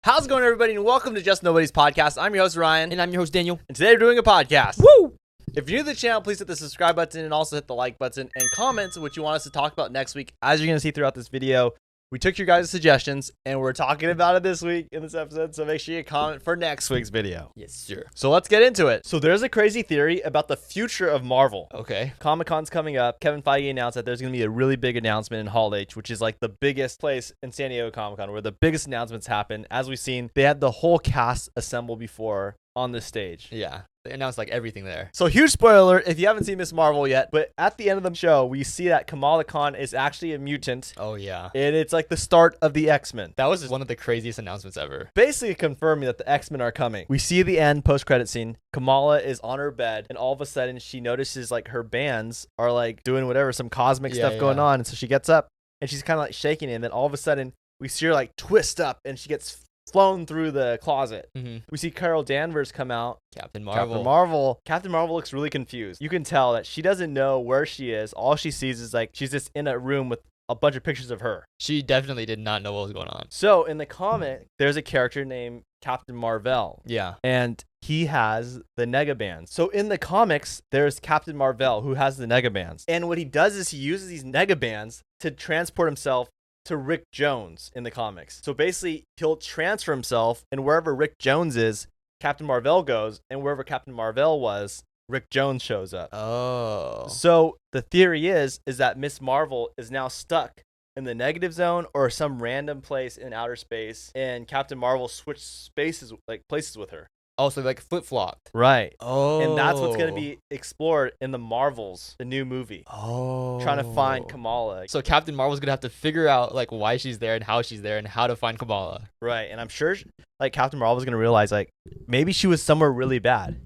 How's it going, everybody, and welcome to Just Nobody's Podcast. I'm your host, Ryan. And I'm your host, Daniel. And today we're doing a podcast. Woo! If you're new to the channel, please hit the subscribe button and also hit the like button and comment what you want us to talk about next week. As you're going to see throughout this video, we took your guys' suggestions, and we're talking about it this week in this episode, so make sure you comment for next week's video. Yes, sir. So let's get into it. So there's a crazy theory about the future of Marvel. Okay. Comic-Con's coming up. Kevin Feige announced that there's going to be a really big announcement in Hall H, which is like the biggest place in San Diego Comic-Con where the biggest announcements happen. As we've seen, they had the whole cast assemble before on the stage. Yeah. They announced like everything there. So huge spoiler if you haven't seen Ms.Marvel yet, but at the end of the show, we see that Kamala Khan is actually a mutant. Oh, yeah. And it's like the start of the X-Men. That was one of the craziest announcements ever. Basically confirming that the X-Men are coming. We see the end post-credit scene. Kamala is on her bed, and all of a sudden she notices like her bands are like doing whatever, some cosmic stuff going on. And so she gets up and she's kind of like shaking it. And then all of a sudden we see her like twist up and she gets flown through the closet. We see Carol Danvers come out. Captain Marvel. Captain Marvel looks really confused. You can tell that she doesn't know where she is. All she sees is like she's just in a room with a bunch of pictures of her. She definitely did not know what was going on. So in the comic, there's a character named Captain Marvel. Yeah. And he has the Negabands. So in the comics, there's Captain Marvel who has the Negabands. And what he does is he uses these Negabands to transport himself to Rick Jones in the comics. So basically, he'll transfer himself, and wherever Rick Jones is, Captain Marvel goes, and wherever Captain Marvel was, Rick Jones shows up. Oh. So the theory is that Ms. Marvel is now stuck in the negative zone or some random place in outer space, and Captain Marvel switched spaces, like places with her. Oh, so like flip-flopped. Right. Oh. And that's what's going to be explored in the Marvels, the new movie. Oh. Trying to find Kamala. So Captain Marvel's going to have to figure out like why she's there and how she's there and how to find Kamala. Right. And I'm sure like Captain Marvel's going to realize like maybe she was somewhere really bad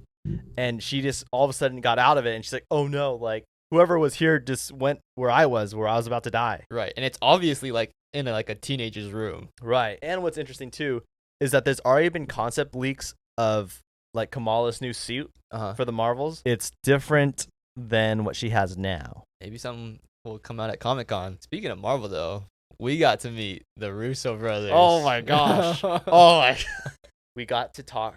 and she just all of a sudden got out of it and she's like, oh no, like whoever was here just went where I was about to die. Right. And it's obviously like in a teenager's room. Right. And what's interesting too is that there's already been concept leaks of like Kamala's new suit for the Marvels. It's different than what she has now. Maybe something will come out at Comic-Con. Speaking of Marvel though, we got to meet the Russo brothers. Oh my gosh. Oh my. We got to talk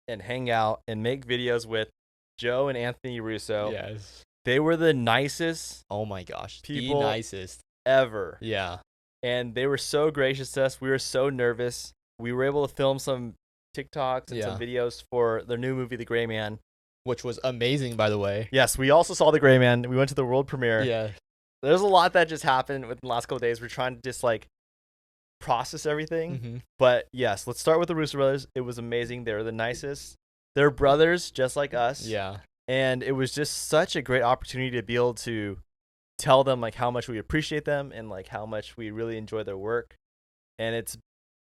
and hang out and make videos with Joe and Anthony Russo. Yes. They were the nicest Oh my gosh. people the nicest ever. Yeah. And they were so gracious to us. We were so nervous. We were able to film some TikToks and some videos for their new movie, The Gray Man. Which was amazing, by the way. Yes, we also saw The Gray Man. We went to the world premiere. Yeah. There's a lot that just happened within the last couple of days. We're trying to just like process everything. But yes, let's start with the Russo brothers. It was amazing. They were the nicest. They're brothers just like us. Yeah. And it was just such a great opportunity to be able to tell them like how much we appreciate them and like how much we really enjoy their work. And it's,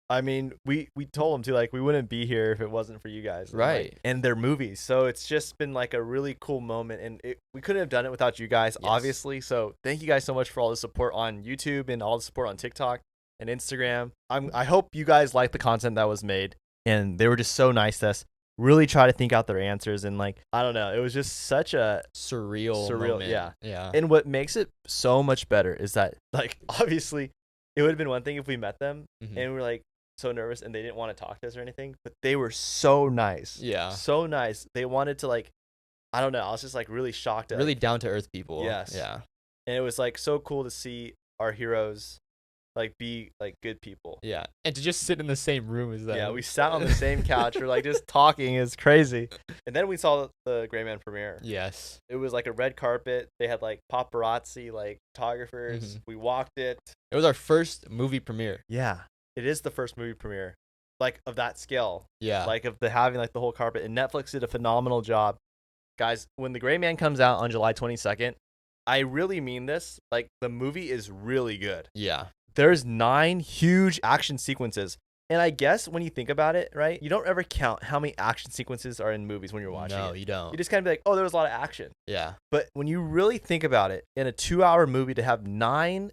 I mean, we told them too, like we wouldn't be here if it wasn't for you guys. Right. And their movies. So it's just been like a really cool moment. And we couldn't have done it without you guys, obviously. So thank you guys so much for all the support on YouTube and all the support on TikTok and Instagram. I hope you guys like the content that was made. And they were just so nice to us. Really try to think out their answers. And like, I don't know. It was just such a surreal moment. Yeah. And what makes it so much better is that like, obviously, it would have been one thing if we met them and we were like, so nervous and they didn't want to talk to us or anything, but they were so nice. Yeah. So nice. They wanted to like, I don't know. I was just like really shocked at really down to earth people. Yes. Yeah. And it was like so cool to see our heroes like be like good people. Yeah. And to just sit in the same room as them. Yeah. We sat on the same couch. We're like just talking. It's crazy. And then we saw the Gray Man premiere. Yes. It was like a red carpet. They had like paparazzi, like photographers. We walked it. It was our first movie premiere. Yeah. It is the first movie premiere, like of that scale. Yeah. Like of the having like the whole carpet. And Netflix did a phenomenal job. Guys, when The Gray Man comes out on July 22nd, I really mean this. Like the movie is really good. Yeah. There's 9 huge action sequences. And I guess when you think about it, right, you don't ever count how many action sequences are in movies when you're watching it. No, you don't. You just kind of be like, oh, there was a lot of action. Yeah. But when you really think about it, in a 2-hour movie to have 9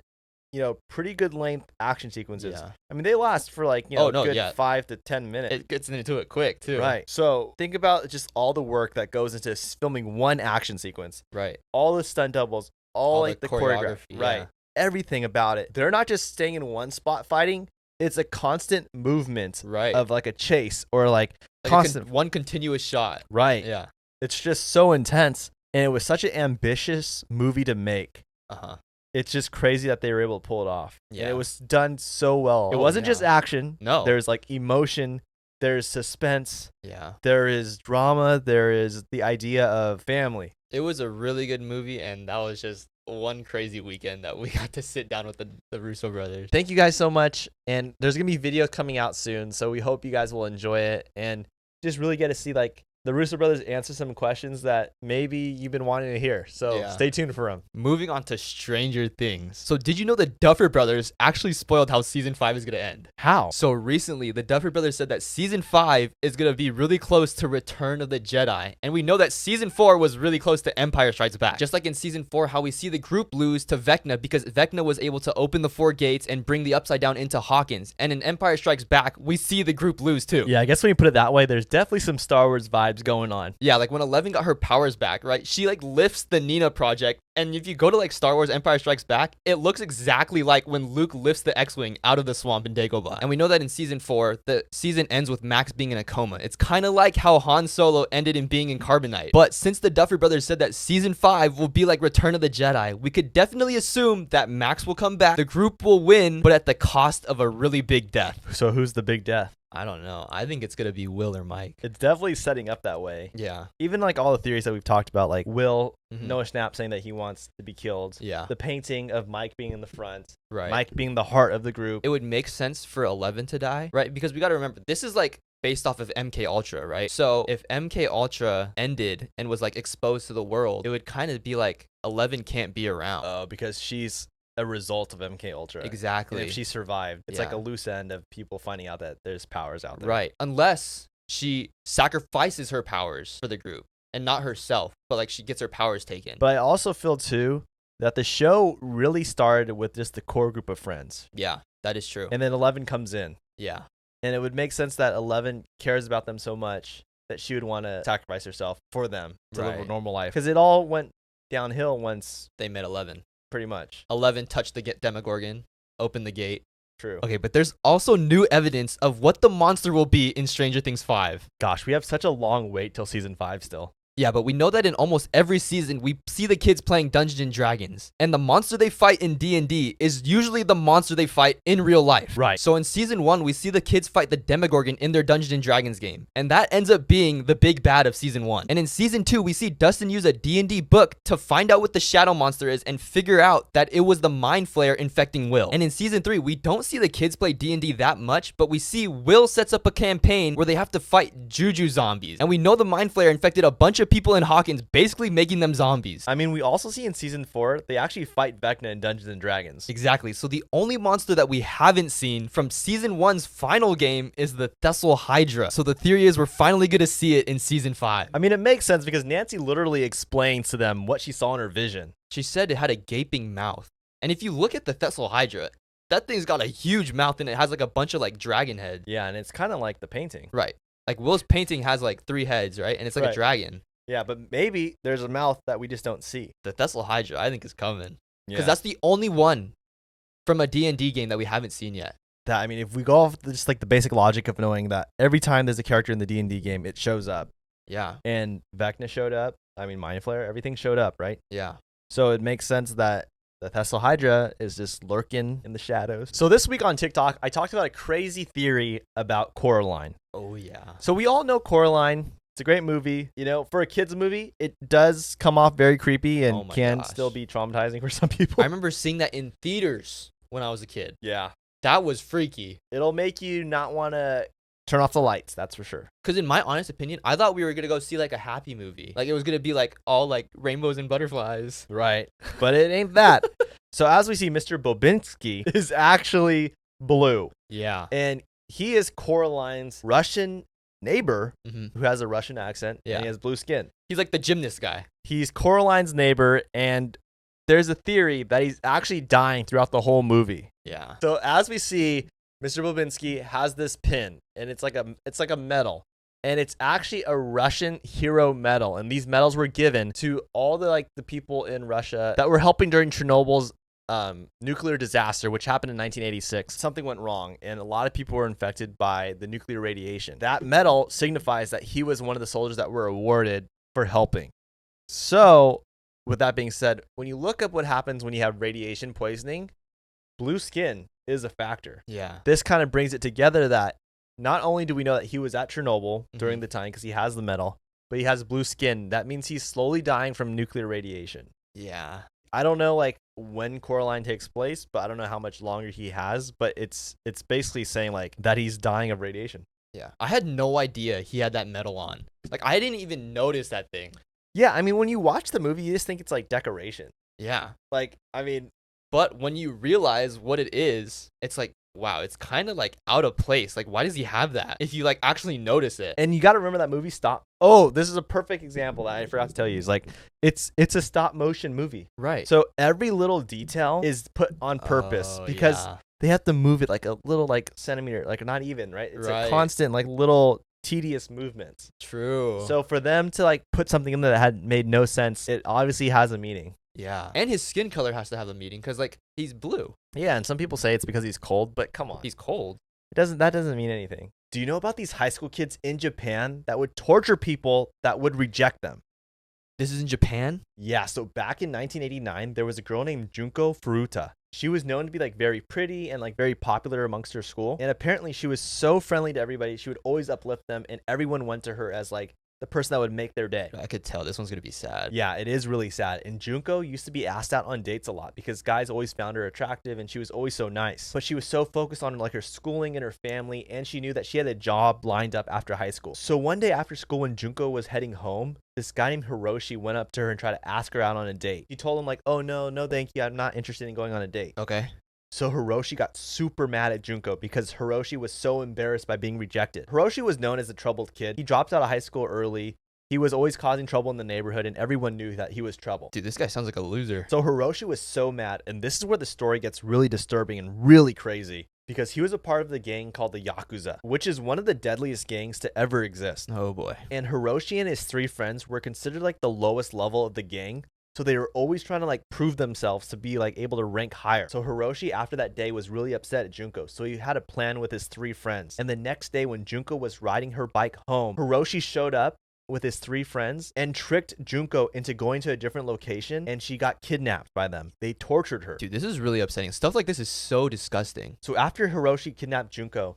pretty good length action sequences. Yeah. I mean, they last for like, good 5 to 10 minutes. It gets into it quick too. Right. So think about just all the work that goes into filming one action sequence. Right. All the stunt doubles, all like the choreography. Yeah. Right. Everything about it. They're not just staying in one spot fighting. it's a constant movement Right. of like a chase or like Like constant. one continuous shot. Right. Yeah. It's just so intense. And it was such an ambitious movie to make. Uh-huh. It's just crazy that they were able to pull it off. And Yeah. it was done so well. It Oh, wasn't just yeah. action. No. There's like emotion. There's suspense. Yeah. There is drama. There is the idea of family. It was a really good movie, and that was just one crazy weekend that we got to sit down with the Russo brothers. Thank you guys so much. And there's going to be video coming out soon. So we hope you guys will enjoy it and just really get to see like the Russo brothers answer some questions that maybe you've been wanting to hear. So Yeah. stay tuned for them. Moving on to Stranger Things. So did you know the Duffer Brothers actually spoiled how season 5 is going to end? How? So recently, the Duffer Brothers said that season 5 is going to be really close to Return of the Jedi. And we know that season 4 was really close to Empire Strikes Back. Just like in season 4, how we see the group lose to Vecna because Vecna was able to open the 4 gates and bring the Upside Down into Hawkins. And in Empire Strikes Back, we see the group lose too. Yeah, I guess when you put it that way, there's definitely some Star Wars vibes going on. Yeah, like when Eleven got her powers back, right? She like lifts the Nina project. And if you go to like Star Wars Empire Strikes Back, it looks exactly like when Luke lifts the X-Wing out of the swamp in Dagobah. And we know that in season 4, the season ends with Max being in a coma. It's kind of like how Han Solo ended in being in Carbonite. But since the Duffer Brothers said that season 5 will be like Return of the Jedi, we could definitely assume that Max will come back, the group will win, but at the cost of a really big death. So who's the big death? I don't know. I think it's going to be Will or Mike. It's definitely setting up that way. Yeah. Even like all the theories that we've talked about, like Will, Mhm. Noah Schnapp saying that he wants to be killed. Yeah. The painting of Mike being in the front. Right. Mike being the heart of the group. It would make sense for 11 to die, right? Because we got to remember, this is like based off of MK Ultra, right? So if MK Ultra ended and was like exposed to the world, it would kind of be like 11 can't be around. Oh, because she's a result of MK Ultra. Exactly. And if she survived, it's like Yeah. a loose end of people finding out that there's powers out there. Right. Unless she sacrifices her powers for the group and not herself, but like she gets her powers taken. But I also feel too that the show really started with just the core group of friends. Yeah, that is true. And then 11 comes in. Yeah. And it would make sense that 11 cares about them so much that she would want to sacrifice herself for them to live a Right. normal life. Because it all went downhill once, They met 11. pretty much. 11 touched the Demogorgon, opened the gate. True. Okay, but there's also new evidence of what the monster will be in Stranger Things 5. Gosh, we have such a long wait till season 5 still. Yeah, but we know that in almost every season, we see the kids playing Dungeons and Dragons. And the monster they fight in D&D is usually the monster they fight in real life. Right. So in season 1, we see the kids fight the Demogorgon in their Dungeons and Dragons game. And that ends up being the big bad of season 1. And in season 2, we see Dustin use a D&D book to find out what the shadow monster is and figure out that it was the Mind Flayer infecting Will. And in season 3, we don't see the kids play D&D that much, but we see Will sets up a campaign where they have to fight Juju zombies. And we know the Mind Flayer infected a bunch of people in Hawkins, basically making them zombies. I mean, we also see in season 4, they actually fight Vecna in Dungeons and Dragons. Exactly. So the only monster that we haven't seen from season 1's final game is the Thessal Hydra. So the theory is we're finally going to see it in season 5. I mean, it makes sense because Nancy literally explains to them what she saw in her vision. She said it had a gaping mouth. And if you look at the Thessal Hydra, that thing's got a huge mouth and it has like a bunch of like dragon heads. Yeah, and it's kind of like the painting. Right. Like Will's painting has like 3 heads, right? And it's like Right. a dragon. Yeah, but maybe there's a mouth that we just don't see. The Thessal Hydra, I think, is coming. Yeah. Because that's the only one from a D&D game that we haven't seen yet. That, I mean, if we go off just like the basic logic of knowing that every time there's a character in the D&D game, it shows up. Yeah. And Vecna showed up. I mean, Mind Flayer, everything showed up, right? Yeah. So it makes sense that the Thessal Hydra is just lurking in the shadows. So this week on TikTok, I talked about a crazy theory about Coraline. Oh, yeah. So we all know Coraline. It's a great movie. You know, for a kid's movie, it does come off very creepy and Oh my can gosh. still be traumatizing for some people. I remember seeing that in theaters when I was a kid. Yeah. That was freaky. It'll make you not want to turn off the lights, that's for sure. Because in my honest opinion, I thought we were going to go see like a happy movie. Like it was going to be like all like rainbows and butterflies. Right. But it ain't that. So as we see, Mr. Bobinski is actually blue. Yeah. And he is Coraline's Russian neighbor hmm who has a Russian accent. Yeah. And he has blue skin. He's like the gymnast guy. He's Coraline's neighbor, and there's a theory that he's actually dying throughout the whole movie. Yeah. So as we see, Mr. Bobinski has this pin, and it's like a medal, and it's actually a Russian hero medal. And these medals were given to all the people in Russia that were helping during Chernobyl's nuclear disaster, which happened in 1986, something went wrong and a lot of people were infected by the nuclear radiation. That medal signifies that he was one of the soldiers that were awarded for helping. So, with that being said, when you look up what happens when you have radiation poisoning, blue skin is a factor. Yeah. This kind of brings it together that not only do we know that he was at Chernobyl during the time because he has the medal, but he has blue skin. That means he's slowly dying from nuclear radiation. Yeah. I don't know like when Coraline takes place, but I don't know how much longer he has, but it's basically saying like that he's dying of radiation. Yeah. I had no idea he had that medal on. Like, I didn't even notice that thing. Yeah, I mean, when you watch the movie, you just think it's like decoration. Yeah. Like, I mean, But when you realize what it is, it's like, wow, it's kind of like out of place. Like, why does he have that? If you like actually notice it. and you got to remember that movie Stop. Oh, this is a perfect example that I forgot to tell you. Is like it's a stop motion movie. Right. So every little detail is put on purpose because yeah. they have to move it like a little like centimeter, like not even, right? It's Right. a constant like little tedious movements. True. So for them to like put something in there that had made no sense, it obviously has a meaning. yeah. And his skin color has to have a meaning because like he's blue. Yeah, and some people say it's because he's cold, but come on. He's cold. That doesn't mean anything. Do you know about these high school kids in Japan that would torture people that would reject them? This is in Japan? Yeah, so back in 1989, there was a girl named Junko Furuta. She was known to be like very pretty and like very popular amongst her school. And apparently she was so friendly to everybody. She would always uplift them and everyone went to her as like the person that would make their day. I could tell this one's going to be sad. Yeah, it is really sad. And Junko used to be asked out on dates a lot because guys always found her attractive and she was always so nice. But she was so focused on like her schooling and her family, and she knew that she had a job lined up after high school. So one day after school when Junko was heading home, this guy named Hiroshi went up to her and tried to ask her out on a date. He told him like, "Oh no, thank you. I'm not interested in going on a date." Okay. So Hiroshi got super mad at Junko because Hiroshi was so embarrassed by being rejected. Hiroshi was known as a troubled kid. He dropped out of high school early. He was always causing trouble in the neighborhood and everyone knew that he was trouble. Dude, this guy sounds like a loser. So Hiroshi was so mad, and this is where the story gets really disturbing and really crazy, because he was a part of the gang called the Yakuza, which is one of the deadliest gangs to ever exist. Oh boy. And Hiroshi and his three friends were considered like the lowest level of the gang. So they were always trying to like prove themselves to be like able to rank higher. So Hiroshi after that day was really upset at Junko. So he had a plan with his three friends. And the next day when Junko was riding her bike home, Hiroshi showed up with his three friends and tricked Junko into going to a different location, and she got kidnapped by them. They tortured her. Dude, this is really upsetting. Stuff like this is so disgusting. So after Hiroshi kidnapped Junko,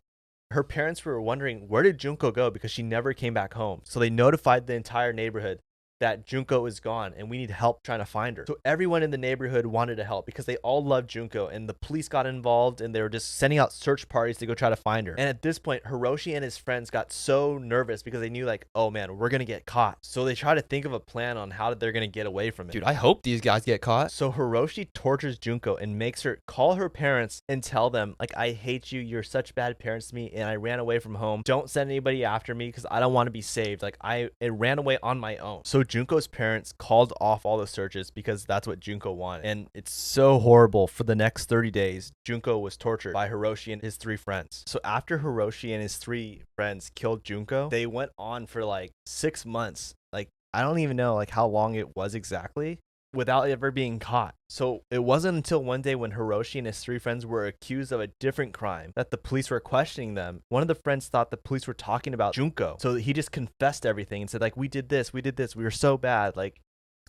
her parents were wondering where did Junko go because she never came back home. So they notified the entire neighborhood that Junko is gone and we need help trying to find her. So everyone in the neighborhood wanted to help because they all loved Junko, and the police got involved and they were just sending out search parties to go try to find her. And at this point, Hiroshi and his friends got so nervous because they knew like, oh man, we're going to get caught. So they try to think of a plan on how they're going to get away from it. Dude, I hope these guys get caught. So Hiroshi tortures Junko and makes her call her parents and tell them like, I hate you. You're such bad parents to me and I ran away from home. Don't send anybody after me because I don't want to be saved. Like it ran away on my own. So Junko's parents called off all the searches because that's what Junko wanted. And it's so horrible. For the next 30 days, Junko was tortured by Hiroshi and his three friends. So after Hiroshi and his three friends killed Junko, they went on for like 6 months. Like, I don't even know like how long it was exactly, without ever being caught. So it wasn't until one day when Hiroshi and his three friends were accused of a different crime that the police were questioning them. One of the friends thought the police were talking about Junko. So he just confessed everything and said like, we did this, we were so bad. Like,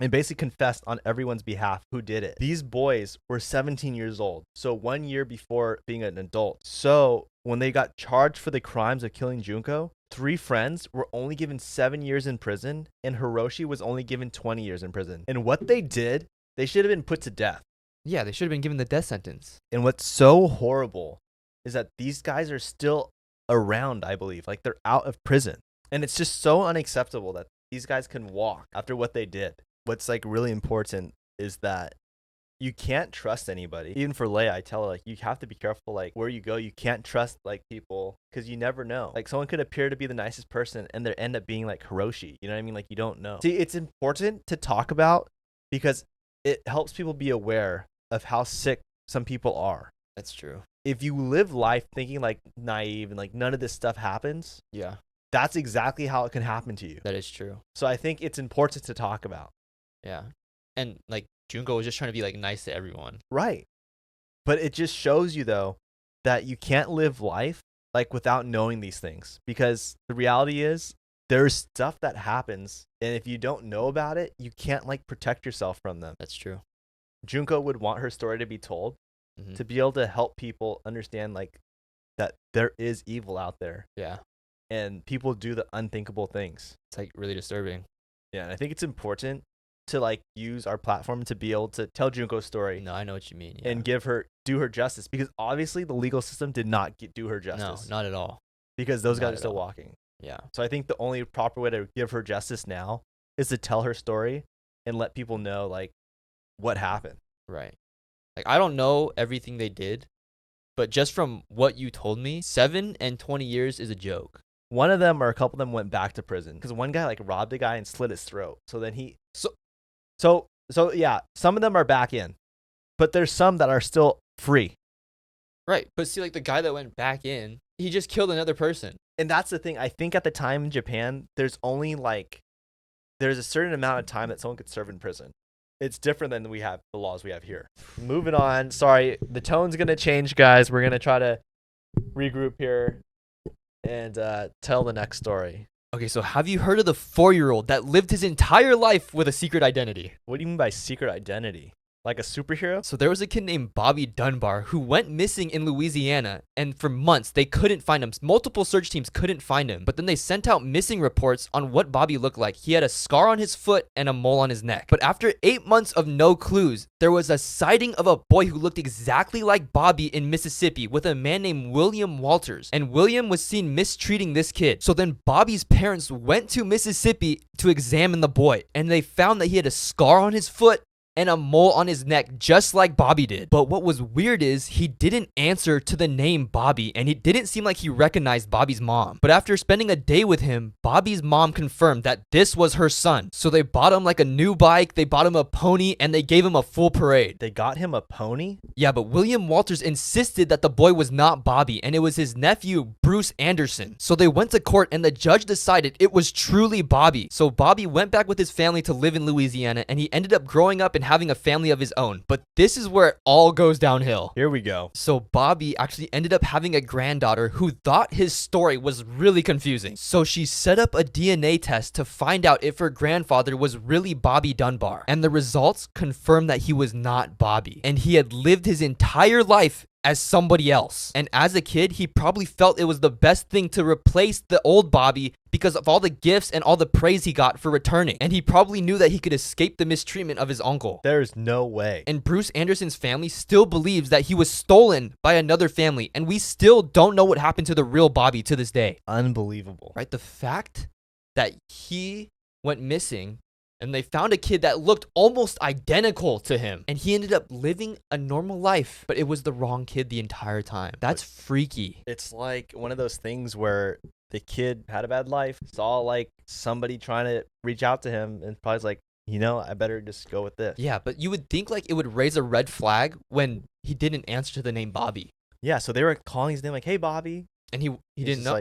and basically confessed on everyone's behalf who did it. These boys were 17 years old, so 1 year before being an adult. So when they got charged for the crimes of killing Junko, three friends were only given 7 years in prison, and Hiroshi was only given 20 years in prison. And what they did, they should have been put to death. Yeah, they should have been given the death sentence. And what's so horrible is that these guys are still around, I believe. Like, they're out of prison. And it's just so unacceptable that these guys can walk after what they did. What's like really important is that you can't trust anybody. Even for Leia, I tell her like, you have to be careful like where you go. You can't trust like people because you never know. Like, someone could appear to be the nicest person and they end up being like Hiroshi. You know what I mean? Like, you don't know. See, it's important to talk about because it helps people be aware of how sick some people are. That's true. If you live life thinking like naive and like none of this stuff happens, Yeah, that's exactly how it can happen to you. that is true. So I think it's important to talk about. Yeah. And like Junko was just trying to be like nice to everyone. Right. But it just shows you though that you can't live life like without knowing these things, because the reality is there's stuff that happens, and if you don't know about it, you can't like protect yourself from them. That's true. Junko would want her story to be told to be able to help people understand like that there is evil out there. Yeah. And people do the unthinkable things. It's like really disturbing. Yeah, and I think it's important to like use our platform to be able to tell Junko's story. No, I know what you mean. And do her justice, because obviously the legal system did not do her justice. No, not at all. Because those Not guys are at still all. walking. Yeah. So I think the only proper way to give her justice now is to tell her story and let people know like what happened. Right. Like, I don't know everything they did, but just from what you told me, 7 and 20 years is a joke. One of them or a couple of them went back to prison because one guy like robbed a guy and slit his throat. So then so yeah, some of them are back in, but there's some that are still free. Right. But see, like the guy that went back in, he just killed another person. And that's the thing. I think at the time in Japan, there's a certain amount of time that someone could serve in prison. It's different than the laws we have here. Moving on. Sorry, the tone's going to change, guys. We're going to try to regroup here and tell the next story. Okay, so have you heard of the 4-year-old that lived his entire life with a secret identity? What do you mean by secret identity? Like a superhero? So there was a kid named Bobby Dunbar who went missing in Louisiana, and for months they couldn't find him. Multiple search teams couldn't find him, but then they sent out missing reports on what Bobby looked like. He had a scar on his foot and a mole on his neck. But after 8 months of no clues, there was a sighting of a boy who looked exactly like Bobby in Mississippi with a man named William Walters, and William was seen mistreating this kid. So then Bobby's parents went to Mississippi to examine the boy, and they found that he had a scar on his foot and a mole on his neck, just like Bobby did. But what was weird is he didn't answer to the name Bobby, and it didn't seem like he recognized Bobby's mom. But after spending a day with him, Bobby's mom confirmed that this was her son. So they bought him like a new bike, they bought him a pony, and they gave him a full parade. They got him a pony? Yeah, but William Walters insisted that the boy was not Bobby, and it was his nephew, Bruce Anderson. So they went to court, and the judge decided it was truly Bobby. So Bobby went back with his family to live in Louisiana, and he ended up growing up and having a family of his own. But this is where it all goes downhill. Here we go. So Bobby actually ended up having a granddaughter who thought his story was really confusing. So she set up a DNA test to find out if her grandfather was really Bobby Dunbar. And the results confirmed that he was not Bobby. And he had lived his entire life as somebody else. And as a kid, he probably felt it was the best thing to replace the old Bobby because of all the gifts and all the praise he got for returning. And he probably knew that he could escape the mistreatment of his uncle. There's no way. And Bruce Anderson's family still believes that he was stolen by another family, and we still don't know what happened to the real Bobby to this day. Unbelievable. Right? The fact that he went missing and they found a kid that looked almost identical to him, and he ended up living a normal life, but it was the wrong kid the entire time. That's freaky. It's like one of those things where the kid had a bad life, saw like somebody trying to reach out to him, and probably was like, you know, I better just go with this. Yeah, but you would think like it would raise a red flag when he didn't answer to the name Bobby. Yeah, so they were calling his name like, hey, Bobby. And he didn't know,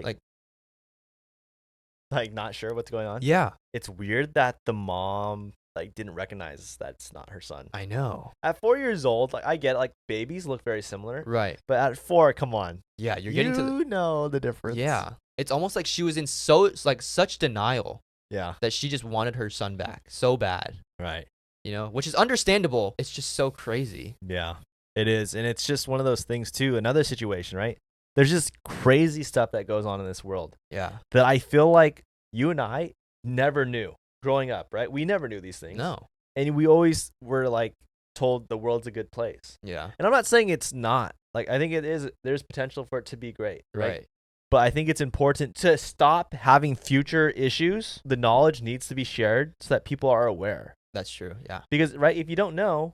like not sure what's going on. Yeah. It's weird that the mom like didn't recognize that's not her son. I know. At 4 years old, like I get it, like babies look very similar. Right. But at 4, come on. Yeah, you're getting to You know the difference. Yeah. It's almost like she was in such denial Yeah. that she just wanted her son back so bad, Right. you know, which is understandable. It's just so crazy. Yeah. It is. And it's just one of those things too. Another situation, right? There's just crazy stuff that goes on in this world Yeah. that I feel like you and I never knew growing up, right? We never knew these things. No. And we always were like told the world's a good place. Yeah. And I'm not saying it's not. Like I think it is, there's potential for it to be great, right? Right. But I think it's important to stop having future issues. The knowledge needs to be shared so that people are aware. That's true. Yeah. Because, right, if you don't know,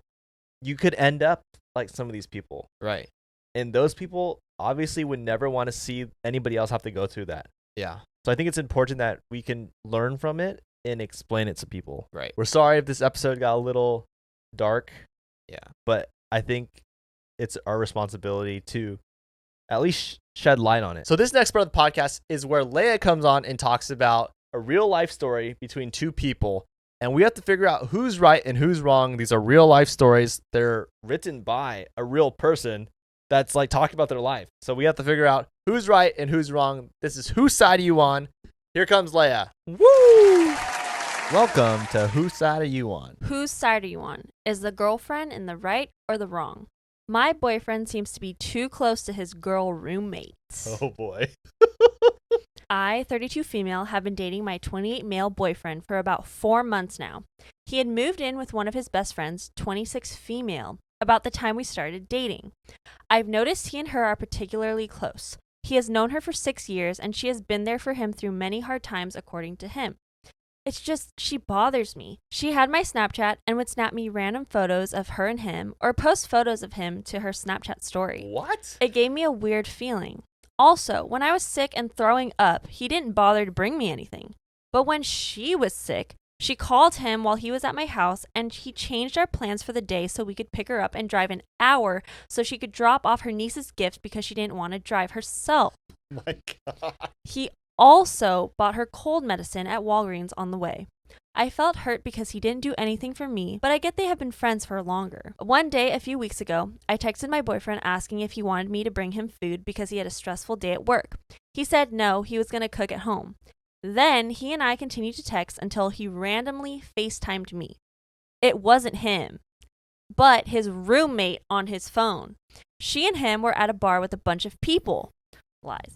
you could end up like some of these people. Right. And those people obviously would never want to see anybody else have to go through that. Yeah. So I think it's important that we can learn from it and explain it to people. Right. We're sorry if this episode got a little dark. Yeah. But I think it's our responsibility to at least shed light on it. So this next part of the podcast is where Leia comes on and talks about a real life story between two people and we have to figure out who's right and who's wrong. These are real life stories. They're written by a real person that's like talking about their life. So we have to figure out who's right and who's wrong. This is Whose Side Are You On? Here comes Leia. Woo! Welcome to Whose Side Are You On? Whose side are you on? Is the girlfriend in the right or the wrong? My boyfriend seems to be too close to his girl roommate. Oh boy. I, 32 female, have been dating my 28 male boyfriend for about 4 months now. He had moved in with one of his best friends, 26 female, about the time we started dating. I've noticed he and her are particularly close. He has known her for 6 years, and she has been there for him through many hard times, according to him. It's just, she bothers me. She had my Snapchat and would snap me random photos of her and him, or post photos of him to her Snapchat story. What? It gave me a weird feeling. Also, when I was sick and throwing up, he didn't bother to bring me anything. But when she was sick, she called him while he was at my house, and he changed our plans for the day so we could pick her up and drive an hour so she could drop off her niece's gift because she didn't want to drive herself. My God. He also bought her cold medicine at Walgreens on the way. I felt hurt because he didn't do anything for me, but I get they have been friends for longer. One day, a few weeks ago, I texted my boyfriend asking if he wanted me to bring him food because he had a stressful day at work. He said no, he was going to cook at home. Then he and I continued to text until he randomly FaceTimed me. It wasn't him, but his roommate on his phone. She and him were at a bar with a bunch of people. Lies.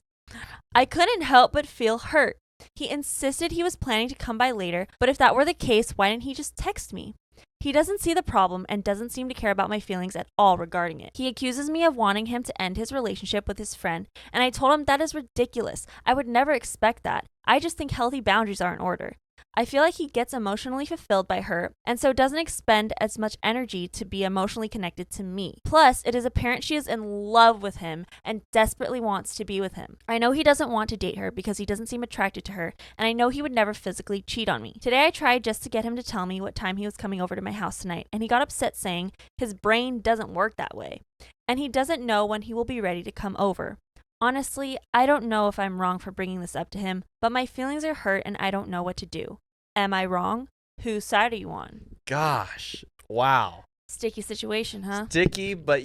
I couldn't help but feel hurt. He insisted he was planning to come by later, but if that were the case, why didn't he just text me? He doesn't see the problem and doesn't seem to care about my feelings at all regarding it. He accuses me of wanting him to end his relationship with his friend, and I told him that is ridiculous. I would never expect that. I just think healthy boundaries are in order. I feel like he gets emotionally fulfilled by her, and so doesn't expend as much energy to be emotionally connected to me. Plus, it is apparent she is in love with him and desperately wants to be with him. I know he doesn't want to date her because he doesn't seem attracted to her, and I know he would never physically cheat on me. Today I tried just to get him to tell me what time he was coming over to my house tonight, and he got upset saying his brain doesn't work that way, and he doesn't know when he will be ready to come over. Honestly, I don't know if I'm wrong for bringing this up to him, but my feelings are hurt and I don't know what to do. Am I wrong? Whose side are you on? Gosh. Wow. Sticky situation, huh? Sticky, but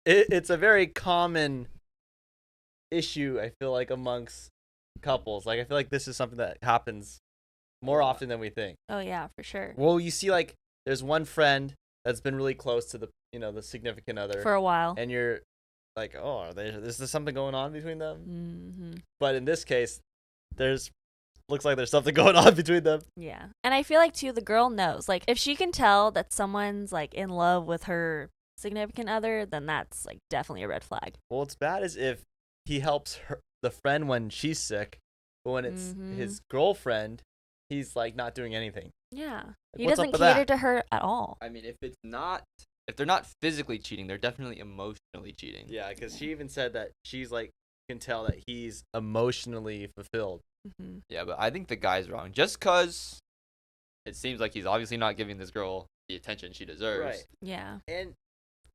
it's a very common issue, I feel like, amongst couples. Like, I feel like this is something that happens more often than we think. Oh, yeah, for sure. Well, you see, like, there's one friend that's been really close to the significant other. For a while. And you're like, oh, is there something going on between them? Mm-hmm. But in this case, looks like there's something going on between them. Yeah. And I feel like, too, the girl knows. Like, if she can tell that someone's, like, in love with her significant other, then that's, like, definitely a red flag. Well, what's bad is if he helps the friend when she's sick, but when it's his girlfriend, he's, like, not doing anything. Yeah. Like, he what's doesn't up with cater that? to her at all. I mean, if they're not physically cheating, they're definitely emotionally cheating. Yeah, because she even said that she's, like, can tell that he's emotionally fulfilled. Mm-hmm. Yeah, but I think the guy's wrong. Just because it seems like he's obviously not giving this girl the attention she deserves. Right. Yeah. And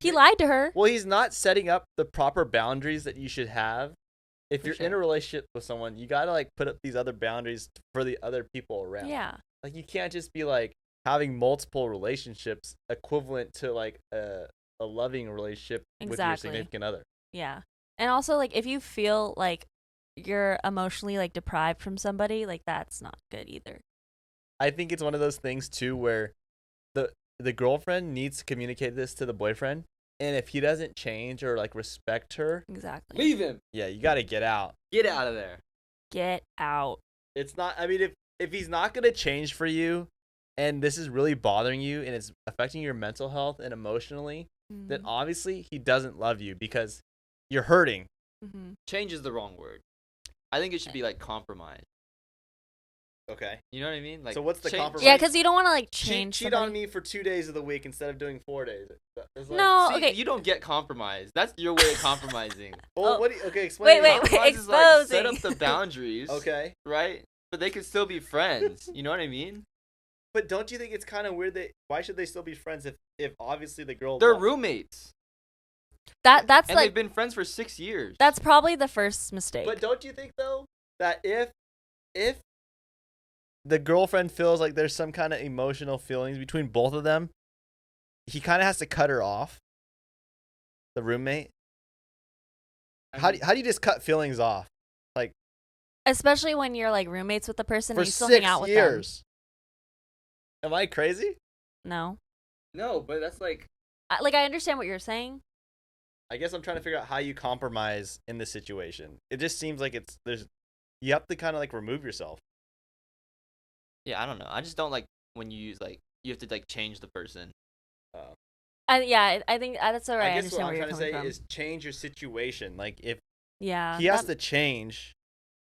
He lied to her. well, he's not setting up the proper boundaries that you should have. If For you're sure. in a relationship with someone, you gotta like put up these other boundaries for the other people around. Yeah. Like you can't just be like having multiple relationships equivalent to like a loving relationship with your Exactly. significant other. Yeah. And also, like, if you feel like you're emotionally, like, deprived from somebody, like, that's not good either. I think it's one of those things too where the girlfriend needs to communicate this to the boyfriend, and if he doesn't change or like respect her, Exactly. Leave him. yeah, you gotta get out. Get out of there. Get out. It's not. I mean, if he's not gonna change for you, and this is really bothering you, and it's affecting your mental health and emotionally, then Mhm. obviously he doesn't love you because you're hurting. Mhm. Change is the wrong word. I think it should be like compromise. Okay. You know what I mean? Like, So what's the compromise? Yeah, because you don't want to, like, Cheat change on somebody. me for 2 days of the week instead of doing 4 days. It's like, No, See, okay. you don't get compromised. That's your way of compromising. Well, Oh. what do you, okay, explain. Wait, Compromise is like set up exposing. the boundaries. Okay. Right? But they can still be friends. You know what I mean? But don't you think it's kind of weird that why should they still be friends if obviously the girl They're loves- roommates. That's And like, they've been friends for 6 years. that's probably the first mistake. But don't you think though that if the girlfriend feels like there's some kind of emotional feelings between both of them, he kind of has to cut her off, the roommate. How do you just cut feelings off? Like, Especially when you're like roommates with the person for and you still hang 6 out with years. Am I crazy? them. No, but that's like. I understand what you're saying. I guess I'm trying to figure out how you compromise in this situation. It just seems like you have to kind of like remove yourself. Yeah, I don't know. I just don't like when you use like you have to like change the person. I think that's alright. I I guess what understand I'm where you're trying to say coming from. is change your situation. Like if Yeah. he has to change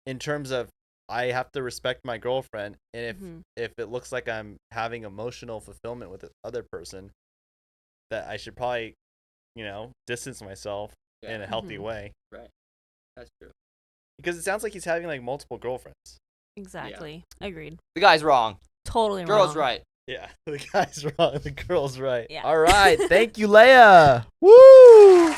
in terms of I have to respect my girlfriend, and if it looks like I'm having emotional fulfillment with this other person, that I should probably, distance myself in a healthy way. Right. That's true. Because it sounds like he's having like multiple girlfriends. Exactly. Agreed. The guy's wrong. Totally wrong. Girl's right. Yeah, the guy's wrong. The girl's right. Yeah. All right. Thank you, Leia. Woo!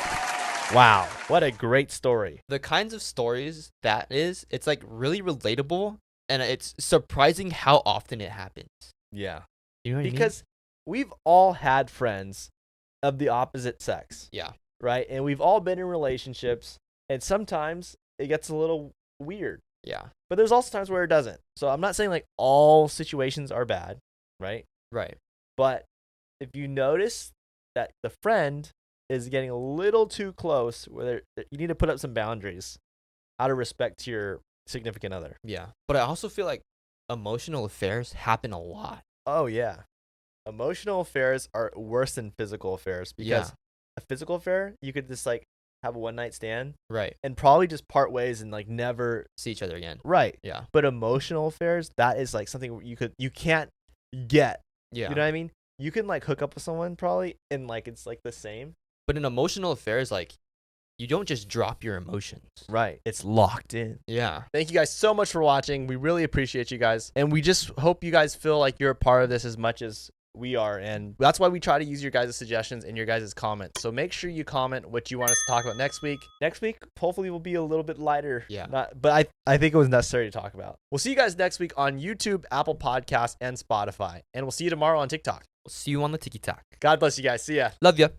Wow. What a great story. The kinds of stories it's like really relatable, and it's surprising how often it happens. Yeah. You know what I mean? Because we've all had friends of the opposite sex. Yeah. Right? And we've all been in relationships, and sometimes it gets a little weird. Yeah. But there's also times where it doesn't. So I'm not saying like all situations are bad, right? Right. But if you notice that the friend is getting a little too close, where you need to put up some boundaries out of respect to your significant other. Yeah. But I also feel like emotional affairs happen a lot. Oh, yeah. Emotional affairs are worse than physical affairs because a physical affair, you could just like have a one night stand. Right. And probably just part ways and like never see each other again. Right. Yeah. But emotional affairs, that is like something you can't get. Yeah. You know what I mean? You can like hook up with someone probably and like it's like the same. But in emotional affairs, like you don't just drop your emotions. Right. It's locked in. Yeah. Thank you guys so much for watching. We really appreciate you guys. And we just hope you guys feel like you're a part of this as much as we are. And that's why we try to use your guys' suggestions and your guys' comments. So make sure you comment what you want us to talk about next week. Next week, hopefully, will be a little bit lighter. Yeah. But I think it was necessary to talk about. We'll see you guys next week on YouTube, Apple Podcasts, and Spotify. And we'll see you tomorrow on TikTok. We'll see you on the TikTok. God bless you guys. See ya. Love ya.